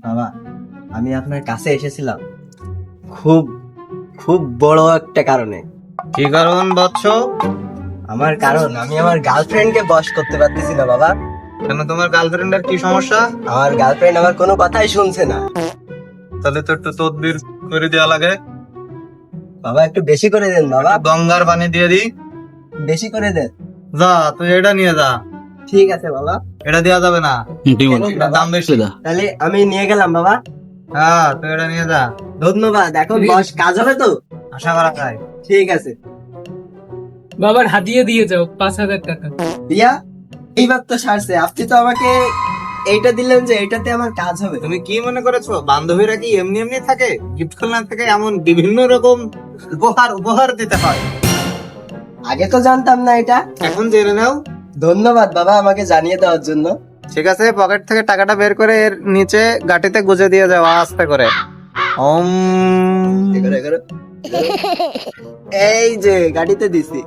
বাবা, আমি আপনার কাছে এসেছিলাম খুব খুব বড় একটা কারণে। কি কারণ বৎস? আমার কারণ, আমি আমার গার্লফ্রেন্ডকে বশ করতে পারতেছি না বাবা। কেন, তোমার গার্লফ্রেন্ডের কি সমস্যা? আমার গার্লফ্রেন্ড আমার কোনো কথাই শুনছে না। তাহলে তো একটু তদবির করে দেওয়া লাগে। বাবা একটু বেশি করে দেন বাবা, গঙ্গার পানি দিয়ে দিই। বেশি করে দেন। যা, তুই এটা নিয়ে যা। ঠিক আছে বাবা। এটা দেওয়া যাবে না, এটার দাম বেশি। তাহলে আমি নিয়ে গেলাম বাবা। হ্যাঁ, তুই এটা নিয়ে যা। ধন্যবাদ। এখন বস কাজ হবে তো? আশা করা যায়। ঠিক আছে। বাবার হাতিয়ে দিয়ে যাও 5,000 টাকা। দিয়া, এইবার তো সারছে। আপনি তো আমাকে এইটা দিলেন যে এইটাতে আমার কাজ হবে। তুমি কি মনে করেছো বান্ধবীরা কি এমনি এমনি থাকে? গিফট খুলনা থেকে এমন বিভিন্ন রকম উপহার উপহার দিতে হয়। আগে তো জানতাম না এটা। এখন জেনে নাও। ধন্যবাদ বাবা আমাকে জানিয়ে দেওয়ার জন্য। ঠিক আছে, পকেট থেকে টাকাটা বের করে এর নিচে গাটিতে গুজে দিয়ে যাও আস্তে করে। ওম। এ করো, এ করো। এই যে গাড়িতে দিছি।